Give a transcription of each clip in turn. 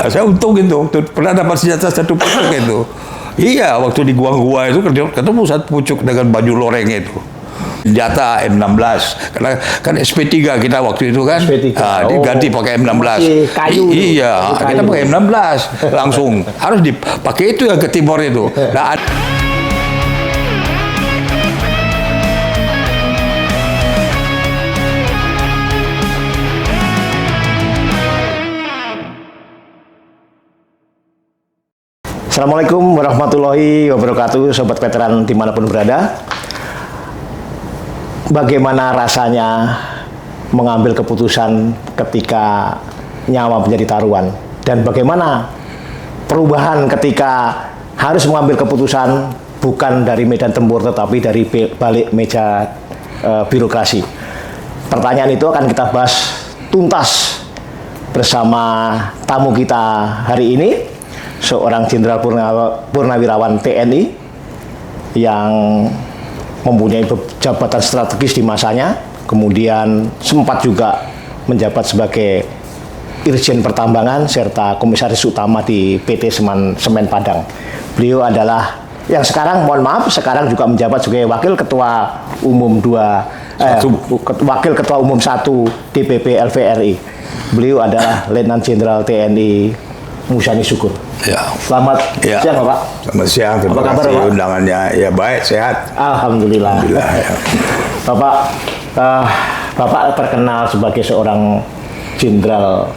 Saya untung gitu, pernah dapat senjata satu pucuk itu. Iya, waktu di gua itu ketemu satu pucuk dengan baju loreng itu. Senjata M16, karena kan SP3 kita waktu itu kan, diganti pakai M16. Kayu. Iya, kita pakai M16 langsung. Harus dipakai itu yang ke Timor itu. Nah, Assalamualaikum warahmatullahi wabarakatuh, sobat veteran dimanapun berada. Bagaimana rasanya mengambil keputusan ketika nyawa menjadi taruhan, dan bagaimana perubahan ketika harus mengambil keputusan bukan dari medan tempur tetapi dari balik meja birokrasi. Pertanyaan itu akan kita bahas tuntas bersama tamu kita hari ini, seorang Jenderal Purnawirawan TNI yang mempunyai jabatan strategis di masanya, kemudian sempat juga menjabat sebagai Irjen Pertambangan serta Komisaris Utama di PT Semen Padang. Beliau adalah yang sekarang, mohon maaf, sekarang juga menjabat sebagai Wakil Ketua Umum Wakil Ketua Umum 1 DPP LVRI. Beliau adalah Letnan Jenderal TNI Muzani Syukur. ya. Selamat siang, Bapak. Selamat siang, terima kasih undangannya. Ya, baik, sehat. Alhamdulillah. Ya. Bapak, Bapak terkenal sebagai seorang jenderal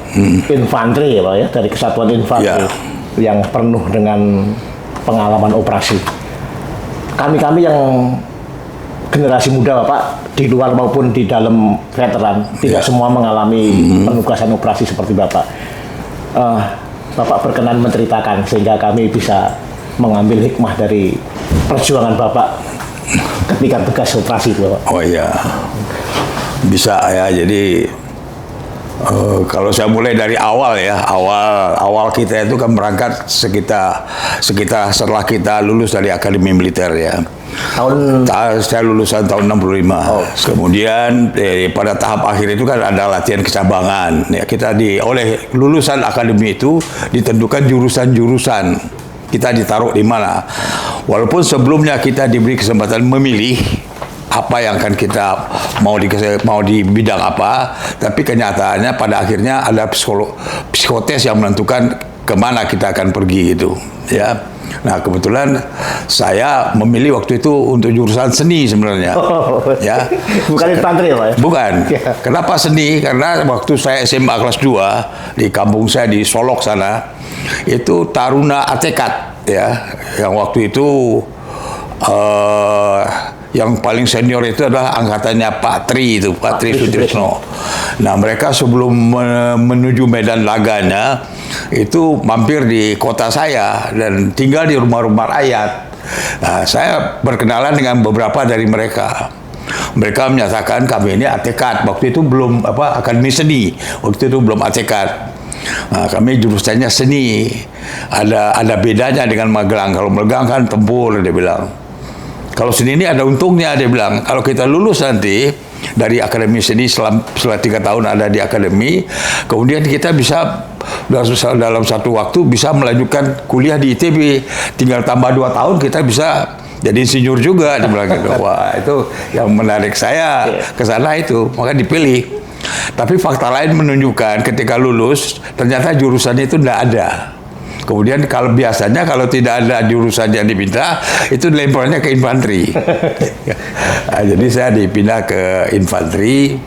infanteri ya, Pak, ya, dari Kesatuan Infanteri yang penuh dengan pengalaman operasi. Kami yang generasi muda, Bapak, di luar maupun di dalam veteran, tidak semua mengalami penugasan operasi seperti Bapak. Bapak berkenan menceritakan sehingga kami bisa mengambil hikmah dari perjuangan Bapak ketika tugas operasi itu, Bapak. Oh iya, bisa ya. Jadi kalau saya mulai dari awal ya, awal kita itu kan berangkat sekitar setelah kita lulus dari Akademi Militer ya. Saya lulusan tahun 65. Kemudian pada tahap akhir itu kan ada latihan kecabangan. Ya, kita oleh lulusan akademi itu ditentukan jurusan-jurusan. Kita ditaruh di mana. Walaupun sebelumnya kita diberi kesempatan memilih apa yang akan kita mau di bidang apa, tapi kenyataannya pada akhirnya ada psikotes yang menentukan kemana kita akan pergi itu, ya. Nah, kebetulan saya memilih waktu itu untuk jurusan seni sebenarnya. Ya. Bukan infanteri ya, Pak? Bukan. Kenapa seni? Karena waktu saya SMA kelas 2 di kampung saya di Solok sana, itu Taruna Atekat ya. Yang waktu itu yang paling senior itu adalah angkatannya Pak Tri itu, Pak Tri Sutrisno. Nah, mereka sebelum menuju medan laganya itu mampir di kota saya dan tinggal di rumah-rumah rakyat. Nah, saya berkenalan dengan beberapa dari mereka. Mereka menyatakan kami ini atekat. Waktu itu belum akademi seni. Waktu itu belum atekat. Nah, kami jurusannya seni. Ada bedanya dengan Magelang. Kalau Magelang kan tempur, dia bilang. Kalau seni ini ada untungnya, dia bilang. Kalau kita lulus nanti dari akademi seni setelah 3 tahun ada di akademi, kemudian kita bisa dalam satu waktu bisa melanjutkan kuliah di ITB. Tinggal tambah 2 tahun kita bisa jadi insinyur juga, dia bilang gitu. Wah, itu yang menarik saya ke sana itu, maka dipilih. Tapi fakta lain menunjukkan ketika lulus ternyata jurusan itu tidak ada. Kemudian kalau biasanya kalau tidak ada jurusan yang diminta, itu dilemparnya ke infanteri. Nah, jadi saya dipindah ke infanteri.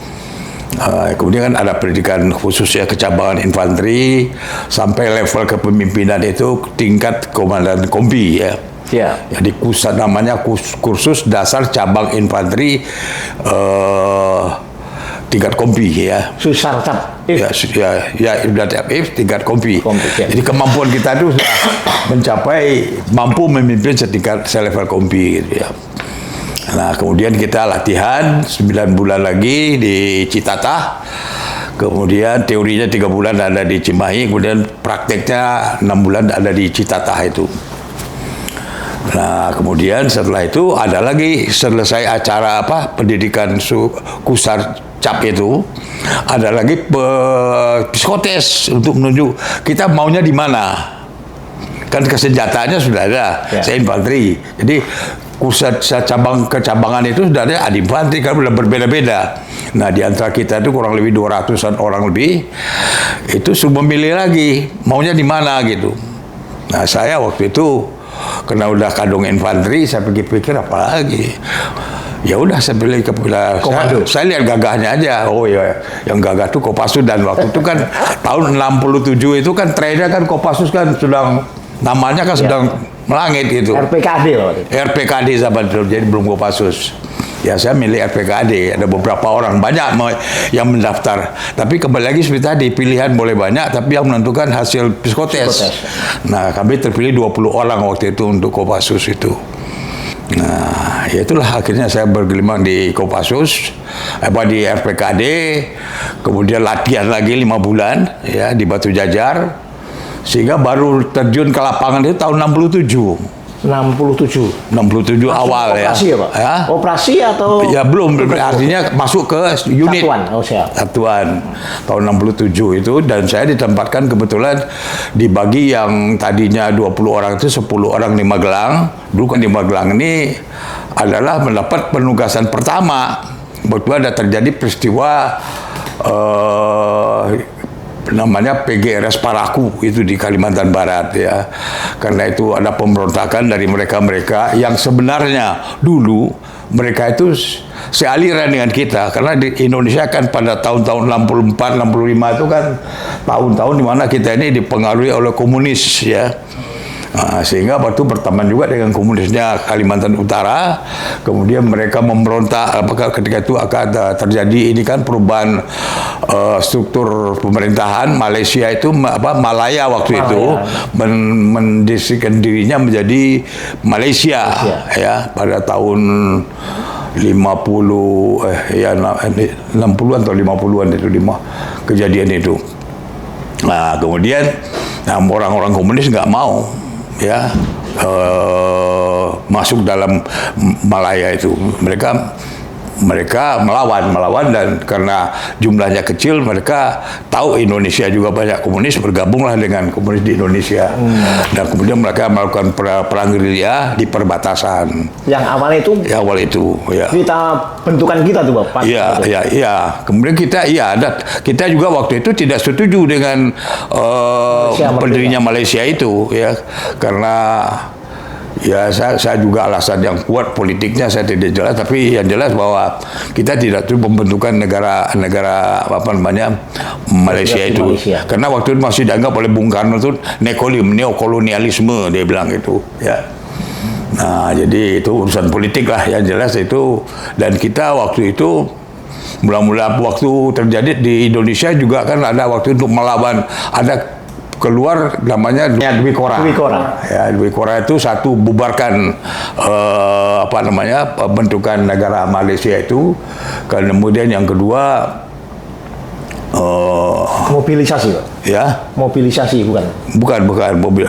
Kemudian kan ada pendidikan khususnya kecabangan infanteri sampai level kepemimpinan itu tingkat komandan kompi ya. Jadi namanya kursus dasar cabang infanteri tingkat kompi ya. Tingkat kompi. Jadi kemampuan kita itu sudah mencapai mampu memimpin selevel kompi gitu ya. Nah, kemudian kita latihan 9 bulan lagi di Citatah. Kemudian teorinya 3 bulan ada di Cimahi, kemudian prakteknya 6 bulan ada di Citatah itu. Nah, kemudian setelah itu ada lagi selesai acara pendidikan Kusar Cap itu, ada lagi psikotes untuk menunjuk kita maunya di mana. Kan kesenjataannya sudah ada, saya infanteri. Jadi kecabangan itu sudah ada infanteri, kan sudah berbeda-beda. Nah, di antara kita itu kurang lebih 200-an orang lebih, itu suruh memilih lagi maunya di mana gitu. Nah, saya waktu itu karena udah kadung infanteri, saya pikir apa lagi. Ya udah saya pilih komando. Saya lihat gagahnya aja. Oh ya, yang gagah tuh Kopassus, dan waktu itu kan tahun 67 itu kan trennya kan Kopassus kan sedang namanya kan sedang melangit gitu. RPKD waktu itu. RPKD zaman itu, jadi belum Kopassus. Ya saya milih RPKD, ada beberapa orang, banyak yang mendaftar. Tapi kembali lagi seperti tadi, pilihan boleh banyak, tapi yang menentukan hasil psikotes. Nah, kami terpilih 20 orang waktu itu untuk Kopassus itu. Nah, ya itulah akhirnya saya bergelimang di Kopassus, di RPKD, kemudian latihan lagi 5 bulan ya di Batu Jajar, sehingga baru terjun ke lapangan itu tahun 67 awal operasi ya Pak? Ya. Operasi atau? Ya belum, artinya masuk ke unit satuan tahun 67 itu, dan saya ditempatkan kebetulan dibagi yang tadinya 20 orang itu 10 orang di Magelang. Dulu kan di Magelang ini adalah mendapat penugasan pertama waktu ada terjadi peristiwa namanya PGRS Paraku itu di Kalimantan Barat ya. Karena itu ada pemberontakan dari mereka-mereka yang sebenarnya dulu mereka itu sealiran dengan kita, karena di Indonesia kan pada tahun-tahun 64, 65 itu kan tahun-tahun di mana kita ini dipengaruhi oleh komunis ya. Nah, sehingga waktu berteman juga dengan komunisnya Kalimantan Utara, kemudian mereka memberontak. Ketika itu akan terjadi ini kan perubahan struktur pemerintahan Malaysia itu Malaya waktu itu mendirikan dirinya menjadi Malaysia ya pada tahun 60-an atau 50-an itu kejadian itu. Nah, kemudian orang-orang komunis nggak mau ya masuk dalam Malaya itu. Mereka melawan, dan karena jumlahnya kecil mereka tahu Indonesia juga banyak komunis, bergabunglah dengan komunis di Indonesia. Dan kemudian mereka melakukan perang gerilya di perbatasan. Yang awal itu ya. Kita bentukan kita tuh Bapak. Iya. Kemudian kita juga waktu itu tidak setuju dengan pendirinya Malaysia itu ya, karena ya saya juga alasan yang kuat politiknya saya tidak jelas, tapi yang jelas bahwa kita tidak tuh pembentukan negara Malaysia itu. Karena waktu itu masih dianggap oleh Bung Karno itu neokolonialisme, dia bilang itu ya. Nah, jadi itu urusan politik lah yang jelas itu. Dan kita waktu itu mula-mula waktu terjadi di Indonesia juga kan ada waktu untuk melawan, ada keluar namanya Dwi Kora. Ya, Dwi Kora itu satu bubarkan bentukan negara Malaysia itu. Kemudian yang kedua mobilisasi, Pak. Ya. Mobilisasi bukan.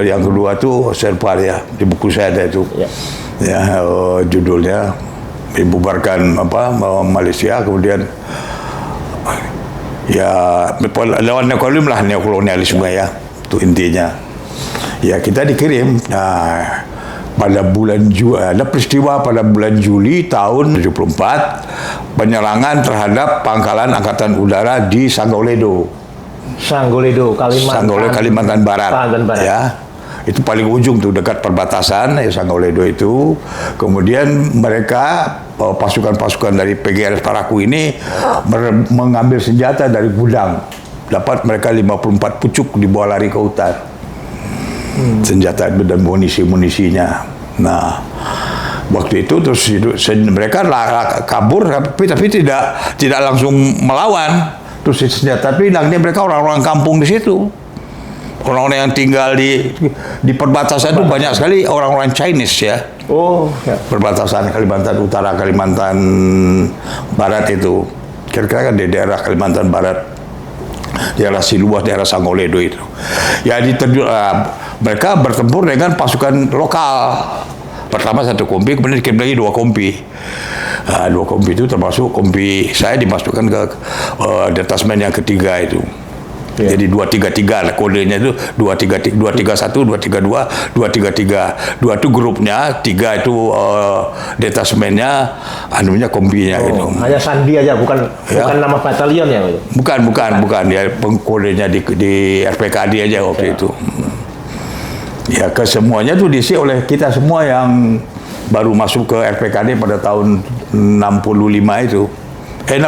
Yang kedua itu serpar ya, di buku saya ada itu. Ya, judulnya dibubarkan Malaysia, kemudian ya lawan neokolonialisme ya. Itu intinya. Ya, kita dikirim. Nah, pada bulan ada peristiwa pada bulan Juli tahun 74, penyerangan terhadap pangkalan Angkatan Udara di Sanggoledo, Kalimantan Barat. Ya. Itu paling ujung tuh, dekat perbatasan ya, Sanggoledo itu. Kemudian mereka pasukan-pasukan dari PGRS Paraku ini mengambil senjata dari gudang. Dapat mereka 54 pucuk dibawa lari ke hutan. Senjata dan munisinya. Nah, waktu itu terus mereka kabur, tapi tidak langsung melawan. Terus senjata, tapi hilangnya mereka orang-orang kampung di situ. Orang-orang yang tinggal di perbatasan itu banyak sekali orang-orang Chinese ya. Perbatasan Kalimantan Utara, Kalimantan Barat itu. Kira-kira kan di daerah Kalimantan Barat, daerah Siluas, daerah Sanggoledo itu. Ya mereka bertempur dengan pasukan lokal pertama 1 kompi, kemudian dikirim lagi 2 kompi. 2 kompi itu termasuk kompi saya dimasukkan ke detasmen yang ketiga itu. Ya. Jadi 233 lah kodenya itu 231, 232, 233. 2 itu grupnya, 3 itu detasmennya, anunya kompinya gitu. Hanya sandi aja, bukan nama batalion ya? Bukan ya, kodenya di RPKD aja waktu itu. Ya, kesemuanya tuh diisi oleh kita semua yang baru masuk ke RPKD pada tahun 65 itu. 60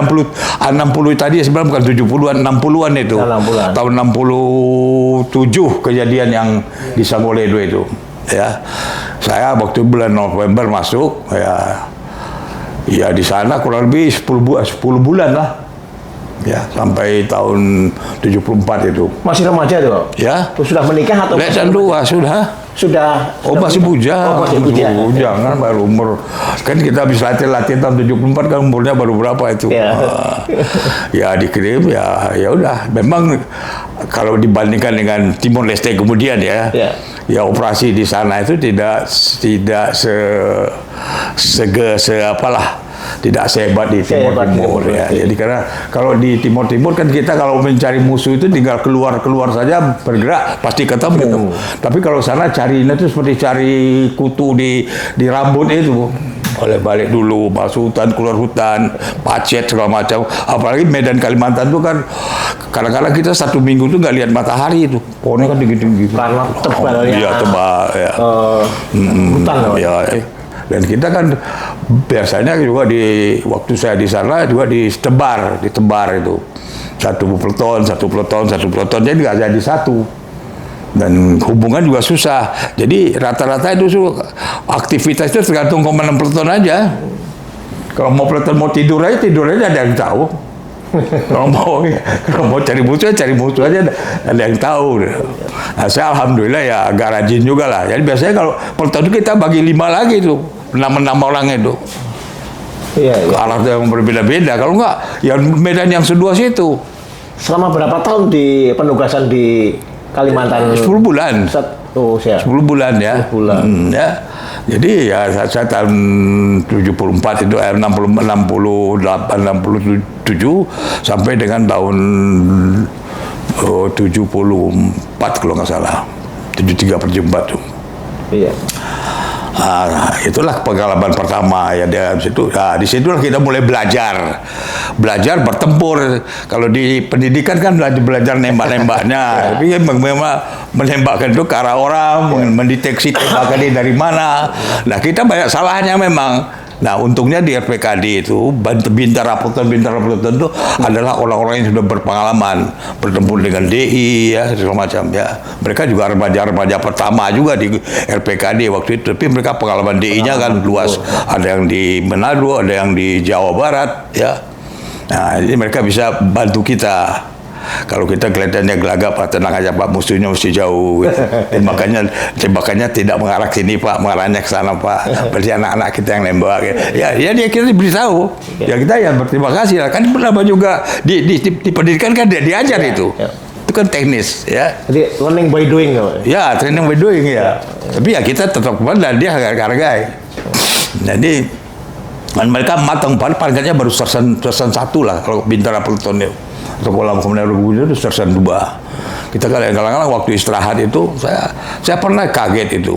tadi sebenarnya bukan 70-an, 60-an itu. 60-an. Tahun 67 kejadian yang di Sagoledo itu. Ya. Saya waktu bulan November masuk, ya di sana kurang lebih 10 bulan lah. Ya, sampai tahun 74 itu. Masih remaja tuh? Ya. Sudah menikah atau? Lesan 2 sudah. menikah? Masih bujang. Masih bujang. Bujang kan baru umur. Kan kita habis latihan tahun 74 kan umurnya baru berapa itu. Ya. Ya dikirim ya udah. Memang kalau dibandingkan dengan Timor Leste kemudian ya operasi di sana itu tidak tidak sehebat di Timur ya. Jadi karena kalau di Timur kan kita kalau mencari musuh itu tinggal keluar saja bergerak pasti ketemu. Tapi kalau sana carinya itu seperti cari kutu di rambut itu. Balik dulu, masuk hutan, keluar hutan, pacet segala macam. Apalagi Medan Kalimantan itu kan kadang-kadang kita 1 minggu itu nggak lihat matahari itu. Pohonnya kan tinggi-tinggi. Karena tebalnya. Iya tebal. Ya. Hutan ya. Dan kita kan biasanya juga waktu saya di sana juga ditebar itu 1 peleton, jadi nggak jadi 1. Dan hubungan juga susah. Jadi rata-rata itu aktivitas itu tergantung komandan peleton aja. Kalau mau peleton mau tidur aja ada yang tahu. Kalau mau cari musuh aja ada yang tahu. Nah, saya alhamdulillah ya agak rajin juga lah. Jadi biasanya kalau peleton itu kita bagi 5 lagi tuh, 6 orang itu. Iya. Ke arah yang berbeda-beda. Kalau enggak, ya medan yang sedua situ. Selama berapa tahun di penugasan di Kalimantan? 10 bulan. 10 bulan ya. 10 bulan. Ya. Jadi ya saya tahun 74 itu 68 67 sampai dengan tahun 74 kalau nggak salah. 73 per 74 tuh. Iya. Itulah pengalaman pertama ya di situ. Di situlah kita mulai belajar bertempur. Kalau di pendidikan kan belajar nembaknya, tapi memang menembakkan itu ke arah orang, mendeteksi tembakan dari mana. Nah kita banyak salahnya memang. Nah untungnya di RPKD itu bintara peleton itu adalah orang-orang yang sudah berpengalaman bertempur dengan DI ya segala macam ya. Mereka juga remaja pertama juga di RPKD waktu itu, tapi mereka pengalaman DI-nya kan luas. Ada yang di Manado, ada yang di Jawa Barat ya. Nah jadi mereka bisa bantu kita. Kalau kita kelihatannya gelagap, tenang aja Pak, musuhnya mesti jauh. Gitu. Tembakannya tidak mengarah ke sini Pak, mengarahnya ke sana Pak. Berarti anak-anak kita yang nembak. Ya dia kira diberitahu. Ya kita ya berterima kasih lah. Kan pernah juga di pendidikan kan dia diajar itu. Itu kan teknis ya. Jadi learning by doing ya, training by doing ya. Tapi ya kita tetap dan dia hargai. Jadi mereka matang, pangkatnya baru sersan 1 lah kalau bintara peleton itu. Atau kolam komandan itu sersan 2. Kita kadang-kadang waktu istirahat itu saya pernah kaget itu.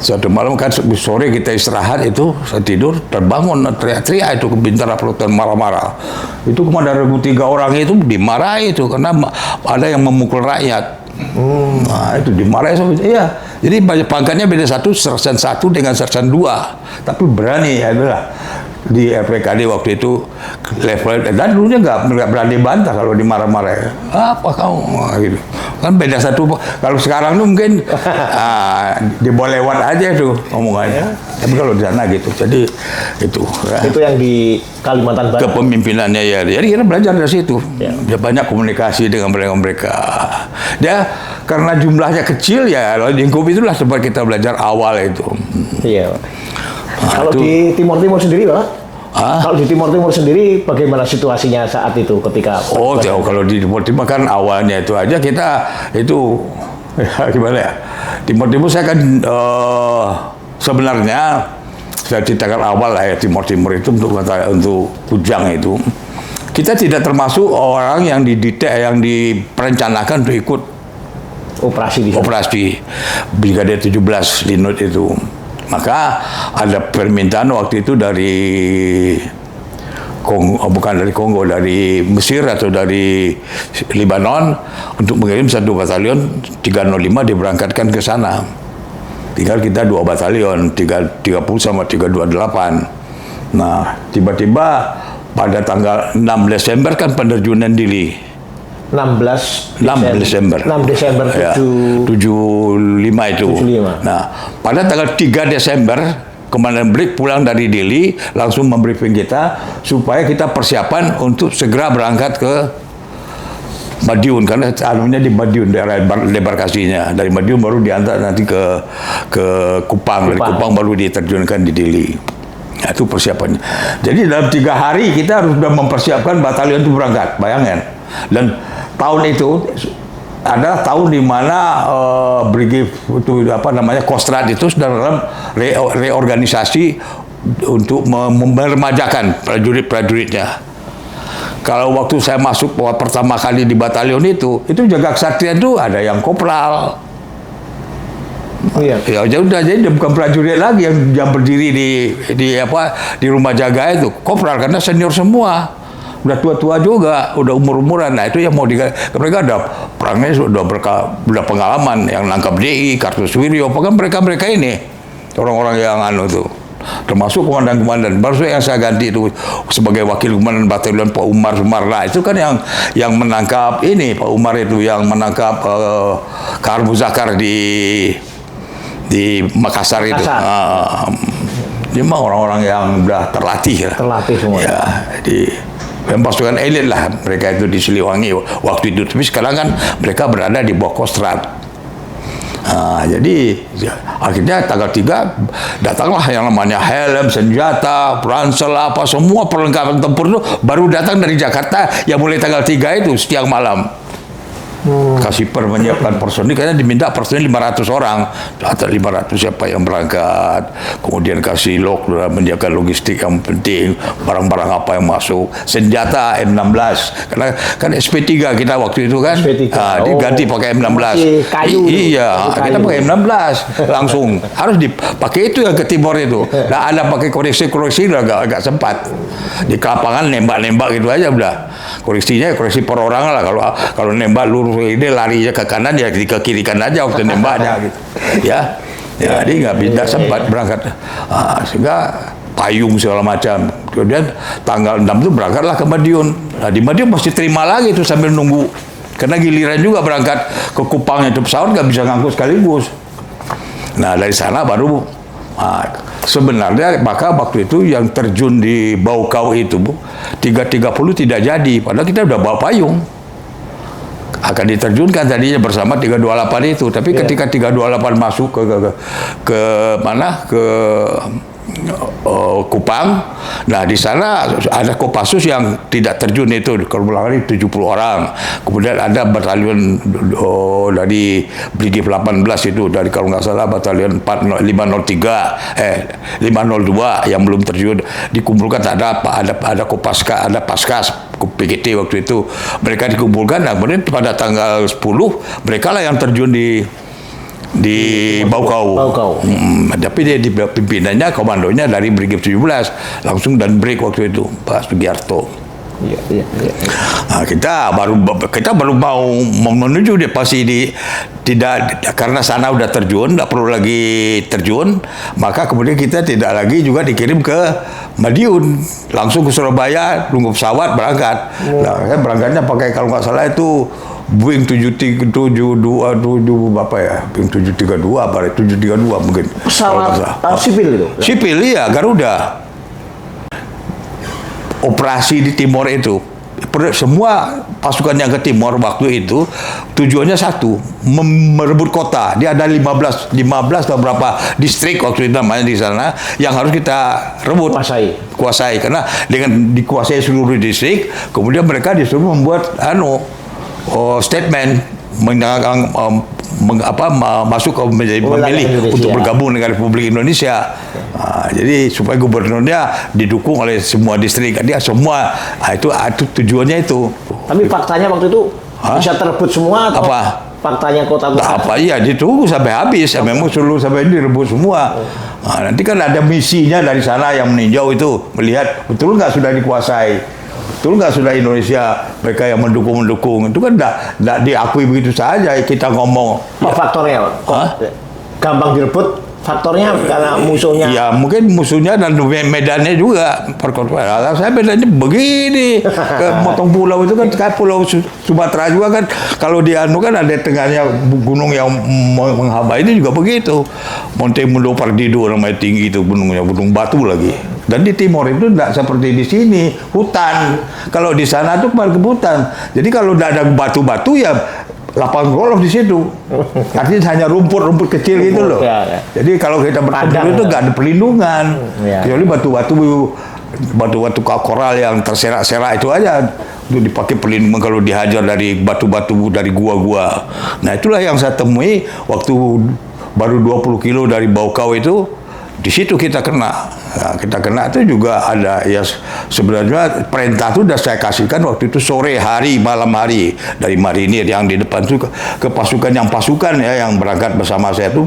Suatu malam kan sore kita istirahat itu, saya tidur terbangun teriak-teriak itu ke bintara peleton marah-marah. Itu komandan regu 3 orang itu dimarahi itu karena ada yang memukul rakyat. Nah itu dimarahi sama iya. Jadi pangkatnya beda 1, sersan 1 dengan sersan 2. Tapi berani ya itulah. Di RPKD waktu itu level dan dulunya nggak berani bantah kalau dimarah-marah. Apa kamu gitu kan beda 1. Kalau sekarang tuh mungkin dibawa lewat aja tuh omongannya. Tapi kalau di sana gitu, jadi itu yang di Kalimantan Barat kepemimpinannya ya. Jadi kita belajar dari situ. Dia banyak komunikasi dengan mereka. Dia karena jumlahnya kecil ya, lingkup itulah tempat kita belajar awal itu. Iya. Kalau di Timur sendiri Pak? Kalau di Timur sendiri bagaimana situasinya saat itu ketika kalau di Timur kan awalnya itu aja kita itu ya, gimana ya? Timur saya kan sebenarnya saya ceritakan awal lah ya, Timor itu untuk Kujang itu, kita tidak termasuk orang yang yang diperencanakan untuk ikut operasi Brigade 17 di NUT itu. Maka ada permintaan waktu itu dari bukan dari Kongo, dari Mesir atau dari Lebanon untuk mengirim satu batalion 305 diberangkatkan ke sana. Tinggal kita 2 batalion, 30 sama 328. Nah, tiba-tiba pada tanggal 6 Desember kan penerjunan Dili. 6 Desember. 6 Desember Ya, 75 itu. 75. Nah, pada tanggal 3 Desember Komandan Brig pulang dari Dili langsung membriefing kita supaya kita persiapan untuk segera berangkat ke Madiun, karena anunya di Madiun, daerah debarkasinya. Dari Madiun baru diantar nanti ke Kupang. Dari Kupang baru diterjunkan di Dili. Nah, itu persiapannya. Jadi dalam 3 hari kita harus sudah mempersiapkan batalion itu berangkat, bayangin. Dan tahun itu adalah tahun di mana Brigif itu Kostrad itu sudah dalam reorganisasi untuk meremajakan prajurit-prajuritnya. Kalau waktu saya masuk pertama kali di batalion itu jaga kesatria itu ada yang kopral. Iya. Ya udah, jadi bukan prajurit lagi yang berdiri di rumah jaga itu, kopral, karena senior semua. Udah tua-tua juga, udah umur-umuran. Nah, itu yang mau mereka ada perangnya sudah pengalaman, yang nangkap DI, Kartosuwiryo, kan mereka ini orang-orang yang tuh, termasuk komandan-komandan. Baru yang saya ganti itu sebagai wakil komandan batalion Pak Umar Sumarla, itu kan yang menangkap ini, Pak Umar itu yang menangkap Kar Muzakar di Makassar itu. Dia mah orang-orang yang udah terlatih semua. Ya, pasukan elit lah mereka itu di Siliwangi waktu itu. Tapi sekarang kan mereka berada di bawah Kostrad. Jadi akhirnya tanggal 3 datanglah yang namanya helm, senjata, ransel, apa semua perlengkapan tempur itu baru datang dari Jakarta, yang mulai tanggal 3 itu siang malam. Kasih menyiapkan personil, karena diminta personil 500 orang, atau 500 siapa yang berangkat, kemudian kasih menyiapkan logistik yang penting, barang-barang apa yang masuk, senjata M16, karena kan SP3 kita waktu itu kan, diganti pakai M16. Iya, kita pakai M16 langsung, harus dipakai itu yang ke Timor itu. Nah, ada pakai koreksi udah agak sempat di lapangan nembak gitu aja udah. Koreksinya koreksi perorangan lah, kalau nembak lurus ini larinya ke kanan ya ke kiri kanan aja waktu nembaknya gitu. Ya, jadi nggak sempat berangkat. Sehingga payung segala macam. Kemudian tanggal 6 itu berangkatlah ke Madiun. Nah, di Madiun masih terima lagi itu sambil nunggu. Karena giliran juga berangkat ke Kupang, itu pesawat nggak bisa ngangkut sekaligus. Nah, dari sana baru sebenarnya maka waktu itu yang terjun di Baukau itu 330 tidak jadi, padahal kita udah bawa payung. Akan diterjunkan tadinya bersama 328 itu, tapi ketika 328 masuk ke Kupang, nah di sana ada Kopassus yang tidak terjun itu, kalau ulang 70 orang. Kemudian ada batalion dari Brigif 18 itu, dari kalau nggak salah batalion 502 yang belum terjun, dikumpulkan. Ada Kopaska, ada Paskas, PGT waktu itu, mereka dikumpulkan. Nah, kemudian pada tanggal 10 mereka lah yang terjun di Baukau. Tapi dia pimpinannya, komandonya dari Brigif 17 langsung, dan Brig waktu itu Pak Sugiarto. Iya. Nah, kita baru mau menuju dia pasti tidak, karena sana udah terjun, tidak perlu lagi terjun, maka kemudian kita tidak lagi juga dikirim ke Madiun, langsung ke Surabaya, tunggu pesawat berangkat. Nah, saya berangkatnya pakai kalau nggak salah itu Boeing 732 apa ya? Boeing 732 apa? 732 mungkin. Pesawat sipil itu? Sipil, iya, Garuda. Operasi di Timor itu, semua pasukan yang ke Timor waktu itu tujuannya satu, merebut kota. Dia ada 15 atau berapa distrik waktu itu namanya di sana yang harus kita rebut, kuasai. Karena dengan dikuasai seluruh distrik, kemudian mereka disuruh membuat statement masuk ke menjadi Wilayah memilih Indonesia. untuk bergabung dengan Republik Indonesia. Jadi supaya gubernurnya didukung oleh semua distrik, dia semua itu tujuannya itu. Tapi faktanya waktu itu bisa terebut semua atau Apa? faktanya kota-kota? Nah, apa iya ditunggu sampai habis, memang seluruh sampai direbut semua. Nanti kan ada misinya dari sana yang meninjau itu, melihat betul nggak sudah dikuasai, betul nggak sudah Indonesia mereka yang mendukung itu kan nggak diakui begitu saja kita ngomong. Apa faktornya? Kok gampang direbut? Faktornya karena musuhnya. Ya mungkin musuhnya dan medannya juga perkonfederasi. Saya medannya begini ke Motong Pulau itu kan kayak Pulau Sumatera juga kan, kalau di anu kan ada tengahnya gunung yang menghaba, ini juga begitu. Monte Mundo Pardido namanya, tinggi itu gunungnya, gunung batu lagi. Dan di timur itu tidak seperti di sini, hutan. Kalau di sana tuh perkebunan. Jadi kalau tidak ada batu-batu ya lapangan golf di situ. Artinya hanya rumput-rumput kecil gitu loh. Ya. Jadi kalau kita bertempur itu nggak ada perlindungan. Ya. Kecuali batu-batu koral yang terserak-serak itu aja itu dipakai perlindungan kalau dihajar dari batu-batu dari gua-gua. Nah itulah yang saya temui waktu baru 20 kilo dari Baukau itu. Di situ kita kena. Nah, kita kena itu juga ada ya, sebenarnya perintah itu sudah saya kasihkan waktu itu sore hari, malam hari, dari marinir yang di depan itu ke pasukan ya yang berangkat bersama saya itu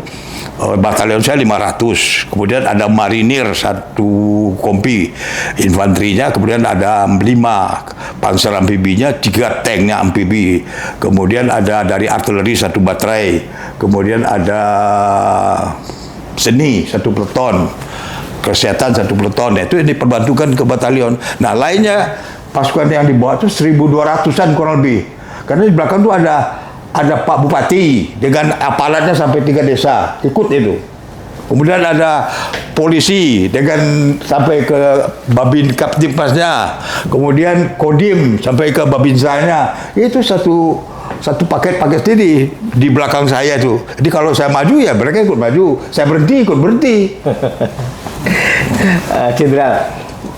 batalion saya 500. Kemudian ada marinir 1 kompi infanterinya, kemudian ada 5 panser amfibinya, 3 tanknya amfibi. Kemudian ada dari artileri 1 baterai. Kemudian ada seni 1 peleton, kesehatan 1 peleton, itu yang diperbantukan ke batalion. Nah lainnya pasukan yang dibawa itu 1.200-an kurang lebih, karena di belakang itu ada Pak Bupati dengan apalatnya sampai 3 desa ikut itu. Kemudian ada polisi dengan sampai ke Babin Kaptipmasnya, kemudian Kodim sampai ke Babinsanya. Itu satu paket sendiri di belakang saya itu. Jadi kalau saya maju ya mereka ikut maju, saya berhenti ikut berhenti. Jenderal,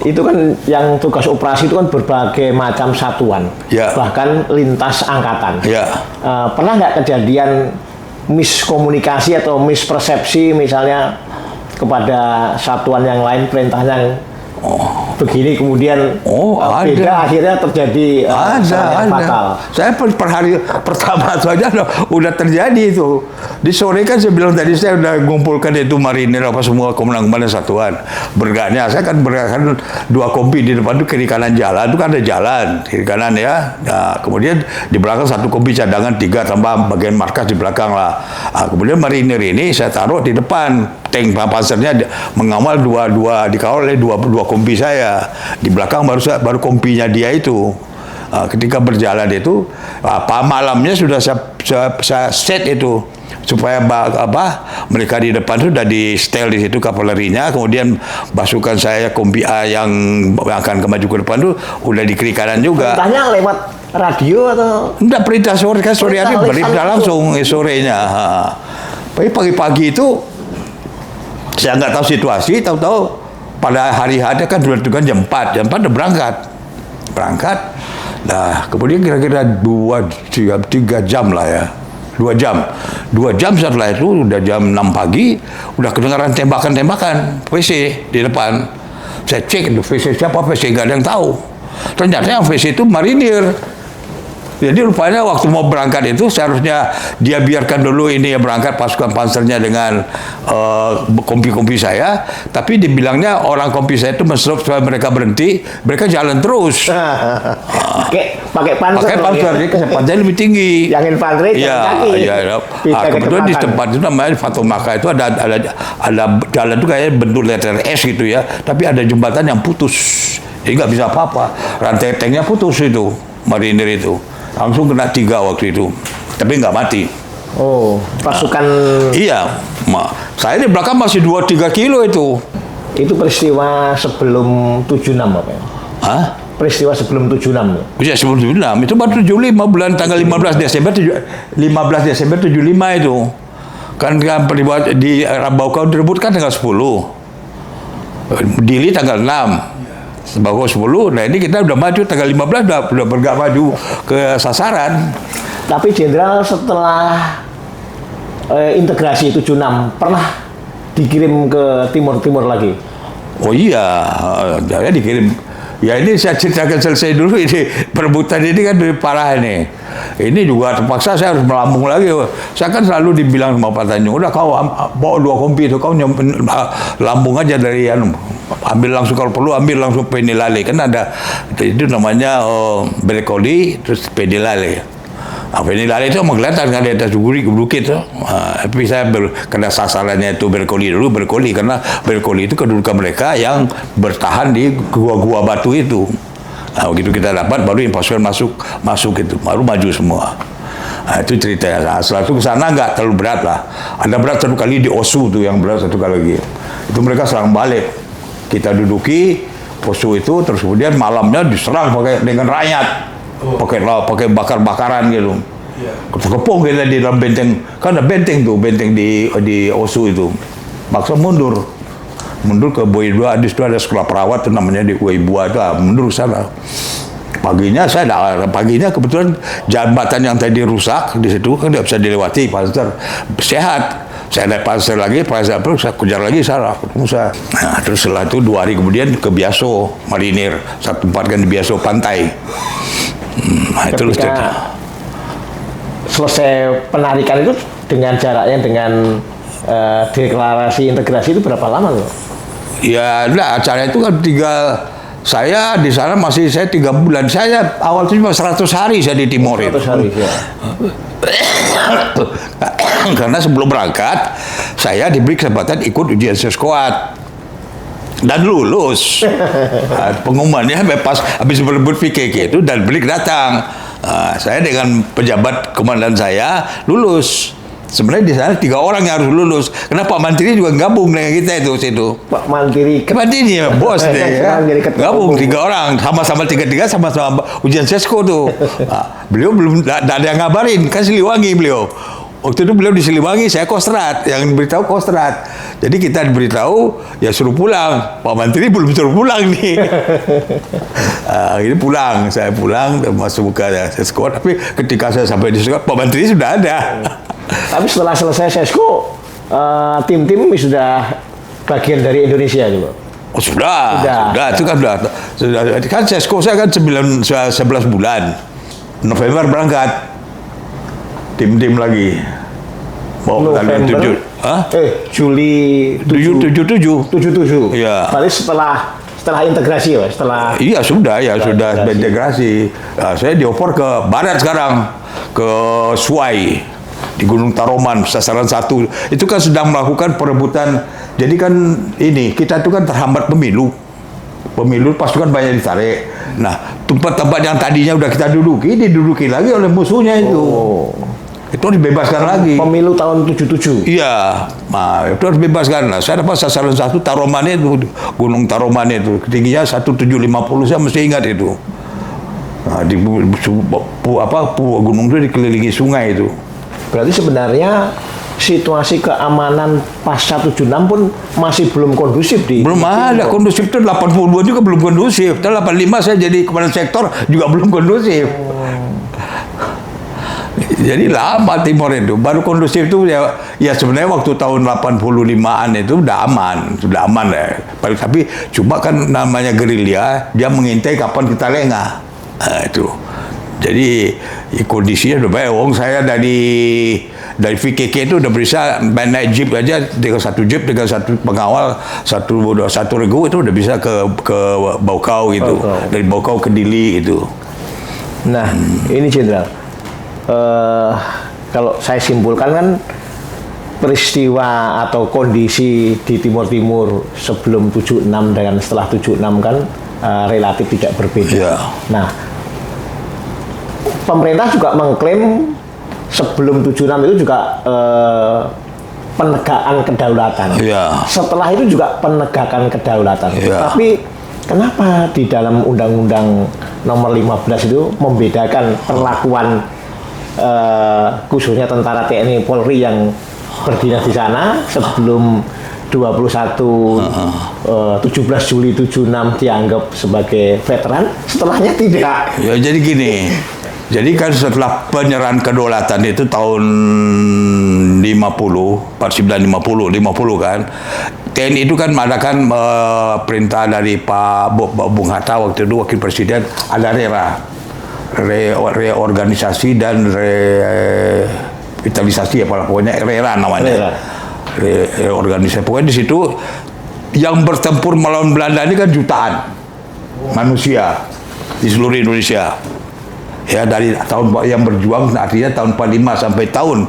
itu kan yang tugas operasi itu kan berbagai macam satuan, Ya. bahkan lintas angkatan. Ya. Pernah nggak kejadian miskomunikasi atau mispersepsi misalnya kepada satuan yang lain perintahnya begini kemudian beda, akhirnya terjadi serangan yang fatal? Saya per hari pertama saja udah terjadi itu. Di sore kan saya bilang tadi saya udah ngumpulkan itu marinir apa semua komandan satuan. Bergeraknya saya kan bergerakkan 2 kompi di depan itu, kiri kanan jalan itu kan ada jalan kiri kanan ya. Nah, kemudian di belakang 1 kompi cadangan 3 tambah bagian markas di belakang lah. Nah, kemudian marinir ini saya taruh di depan. Tank pansernya mengawal dua dikawal oleh dua kompi saya. Di belakang baru kompinya dia itu. Ketika berjalan itu malamnya sudah saya set itu supaya mereka di depan sudah di setel di situ kavalerinya, kemudian pasukan saya kompi A yang akan maju ke depan itu udah di kiri kanan juga. Perintahnya lewat radio atau? Enggak, perintah sore kan, sore hari perintah langsung sorenya. Tapi pagi-pagi itu saya nggak tahu situasi, tahu-tahu pada hari ada kan kan jam 4 udah berangkat. Nah, kemudian kira-kira 2-3 jam lah ya. 2 jam setelah itu udah jam 6 pagi, udah kedengaran tembakan PC di depan. Saya cek itu PC siapa, PC nggak ada yang tahu. Ternyata yang PC itu marinir. Jadi rupanya waktu mau berangkat itu seharusnya dia biarkan dulu ini ya berangkat pasukan pansernya dengan kompi-kompi saya, tapi dibilangnya orang kompi saya itu menstop supaya mereka berhenti, mereka jalan terus. Pakai panser, jadi kecepatannya lebih tinggi. Yang infanteri jalan kaki. Iya. Kemudian di tempat itu namanya Fatomaka itu ada jalan itu kayak bentuk letter S gitu ya, tapi ada jembatan yang putus, jadi nggak bisa apa-apa. Rantai tanknya putus itu, marinir itu. Langsung kena 3 waktu itu, tapi nggak mati. Oh, pasukan. Iya, saya di belakang masih 2-3 kilo itu. Itu peristiwa sebelum 76 apa ya? Hah? Peristiwa sebelum 76. Bisa sebelum 76, itu baru 75 bulan tanggal 15 Desember 75 itu. Kan di Baukau direbut kan tanggal 10. Dili tanggal 6. Sebagainya 10, nah ini kita udah maju tanggal 15 udah bergerak maju ke sasaran. Tapi Jenderal setelah integrasi 76 pernah dikirim ke timur lagi? Oh iya, saya dikirim. Ya ini saya ceritakan selesai dulu, ini perebutan ini kan parah ini. Ini juga terpaksa saya harus melambung lagi. Saya kan selalu dibilang sama Pak Tanjung, udah kau bawa 2 kompi itu, kau lambung aja dari ambil langsung kalau perlu ambil langsung Penilale. Kan ada itu namanya Berkoli terus Penilale. Penilale itu kelihatan kan di atas bukit. Tapi saya kena sasarannya itu Berkoli karena Berkoli itu kedudukan mereka yang bertahan di gua-gua batu itu. Begitu kita dapat baru yang pasukan masuk itu, baru maju semua. Itu ceritanya. Setelah itu ke sana nggak terlalu berat lah. Ada berat 1 kali di Osu tuh yang berat 1 kali lagi. Itu mereka serang balik. Kita duduki Osu itu, terus kemudian malamnya diserang dengan rakyat. Pakai bakar-bakaran gitu. Kepung kita di dalam benteng. Kan ada benteng di Osu itu. Maksa mundur ke Buai 2, di situ ada sekolah perawat itu namanya di Buai 2 itu, mundur ke sana. Paginya kebetulan jembatan yang tadi rusak di situ kan tidak bisa dilewati, Panzer sehat. Saya naik Panzer lagi, saya kejar lagi ketemu saya. Nah, terus setelah itu 2 hari kemudian ke Biaso Marinir, saya tempatkan di Biaso Pantai. Itu selesai penarikan itu dengan jaraknya dengan deklarasi integrasi itu berapa lama loh? Ya, nah, acara itu kan saya di sana saya 3 bulan. Saya awal itu cuma 100 hari saya di Timor itu. 100 hari, ya. Karena sebelum berangkat, saya diberi kesempatan ikut ujian sekuat. Dan lulus. Pengumumannya pas habis berebut PKK itu dan Blik datang. Saya dengan pejabat komandan saya lulus. Sebenarnya di sana 3 orang yang harus lulus. Kenapa Pak Mantri juga gabung dengan kita itu situ. Pak Mantri. Mantri ya, bos deh ya. Gabung 3 orang, sama-sama 3 sama-sama ujian sesko tuh. Beliau belum ada yang ngabarin, kan Siliwangi beliau. Waktu itu beliau di Siliwangi, saya Kostrad, yang beritahu Kostrad. Jadi kita diberitahu, ya suruh pulang. Pak Mantri belum suruh pulang nih. Ini pulang, saya pulang, masuk ke sesko. Tapi ketika saya sampai di sesko, Pak Mantri sudah ada. Tapi setelah selesai sesko, tim-tim sudah bagian dari Indonesia juga. Oh, sudah. Itu kan sudah. Kan sesko saya kan 11 bulan. November berangkat. Tim-tim lagi. November. Juli 77. Iya. Berarti setelah integrasi ya, Iya sudah integrasi. Saya dioper ke barat sekarang, ke Suai. Di Gunung Taroman, sasaran 1 itu kan sedang melakukan perebutan. Jadi kan kita itu kan terhambat pemilu pasukan banyak ditarik. Nah, tempat-tempat yang tadinya udah kita diduduki lagi oleh musuhnya itu. Itu harus dibebaskan lagi. Pemilu tahun 77. Iya, nah itu harus dibebaskan. Nah, saya dapat sasaran 1 Taroman itu, Gunung Taroman itu, ketingginya 1750, saya mesti ingat itu. Nah, di gunung itu dikelilingi sungai itu. Berarti sebenarnya situasi keamanan pasca 76 pun masih belum kondusif di. Belum ada kondusif, itu 82 juga belum kondusif. Setelah 85 saya jadi komandan sektor juga belum kondusif. Jadi lama Timor itu baru kondusif itu ya sebenarnya waktu tahun 85-an itu sudah aman ya. Tapi cuma kan namanya gerilya, dia mengintai kapan kita lengah. Nah, itu. Jadi kondisinya udah baik. Saya dari VKK itu udah bisa naik jeep aja dengan 1 jeep dengan 1 pengawal satu regu itu udah bisa ke Bokau gitu. Dari Bokau ke Dili gitu. Nah, ini Jenderal. Kalau saya simpulkan kan peristiwa atau kondisi di Timur sebelum 76 dengan setelah 76 kan relatif tidak berbeda. Yeah. Nah, pemerintah juga mengklaim sebelum 76 itu juga penegakan kedaulatan. Yeah. Setelah itu juga penegakan kedaulatan. Yeah. Tapi kenapa di dalam Undang-Undang Nomor 15 itu membedakan perlakuan khususnya tentara TNI Polri yang berdinas di sana sebelum 17 Juli 76 dianggap sebagai veteran, setelahnya tidak. Ya jadi gini. Jadi kan setelah penyerahan kedaulatan itu tahun kan. TNI itu kan mengadakan perintah dari Pak Bung Hatta waktu itu Wakil Presiden, ada reorganisasi dan revitalisasi pokoknya RERA namanya. Reorganisasi. Pokoknya di situ yang bertempur melawan Belanda ini kan jutaan manusia di seluruh Indonesia. Ya, dari tahun yang berjuang artinya tahun 45 sampai tahun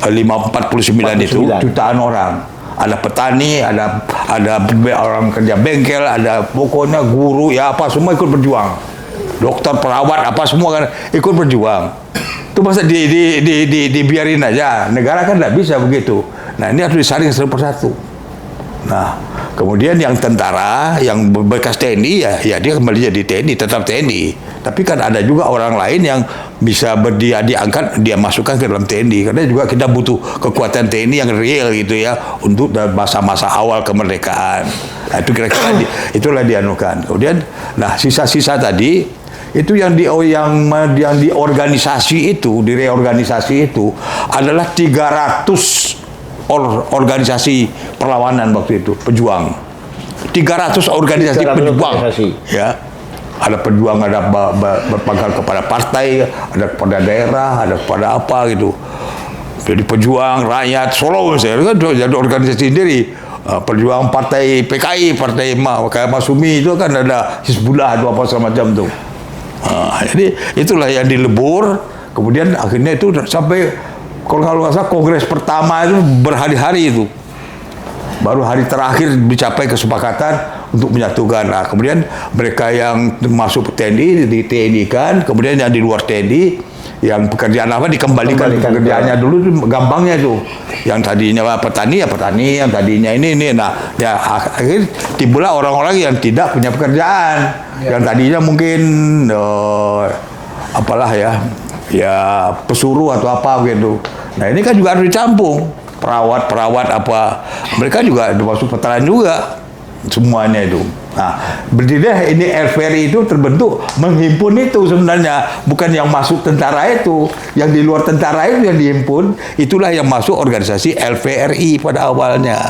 49 itu jutaan orang. Ada petani, ada orang kerja bengkel, ada pokoknya guru, ya apa semua ikut berjuang. Dokter, perawat, apa semua kan ikut berjuang. Itu masa dibiarin aja. Negara kan tidak bisa begitu. Nah, ini harus disaring satu persatu. Nah, kemudian yang tentara, yang bekas TNI ya dia kembali jadi TNI, tetap TNI. Tapi kan ada juga orang lain yang bisa diangkat, dia masukkan ke dalam TNI. Karena juga kita butuh kekuatan TNI yang real gitu ya untuk masa-masa awal kemerdekaan. Nah, itu kira-kira itulah dianukan. Kemudian, nah sisa-sisa tadi itu yang diorganisasi itu, direorganisasi itu adalah 300 organisasi perlawanan waktu itu, pejuang. 300 organisasi pejuang. Ya. Ada pejuang, ada berpangkal kepada partai, ada kepada daerah, ada kepada apa gitu. Jadi pejuang rakyat Solo saya kan jadi organisasi sendiri. Perjuang partai PKI, partai kayak Masumi itu kan ada Hizbullah atau apa semacam itu. Jadi itulah yang dilebur. Kemudian akhirnya itu sampai kalau nggak salah kongres pertama itu berhari-hari itu. Baru hari terakhir dicapai kesepakatan untuk menyatukan. Nah, kemudian mereka yang masuk TNI di TNI kan, kemudian yang di luar TNI yang pekerjaan apa dikembalikan pekerjaannya dulu itu gampangnya itu. Yang tadinya petani ya petani, yang tadinya ini. Nah, ya akhirnya timbullah orang-orang yang tidak punya pekerjaan. Yang tadinya mungkin apalah ya pesuruh atau apa gitu. Nah, ini kan juga harus dicampung. Perawat apa, mereka juga termasuk veteran juga semuanya itu. Nah, berdiri ini LVRI itu terbentuk menghimpun itu sebenarnya, bukan yang masuk tentara itu, yang di luar tentara itu yang dihimpun, itulah yang masuk organisasi LVRI pada awalnya.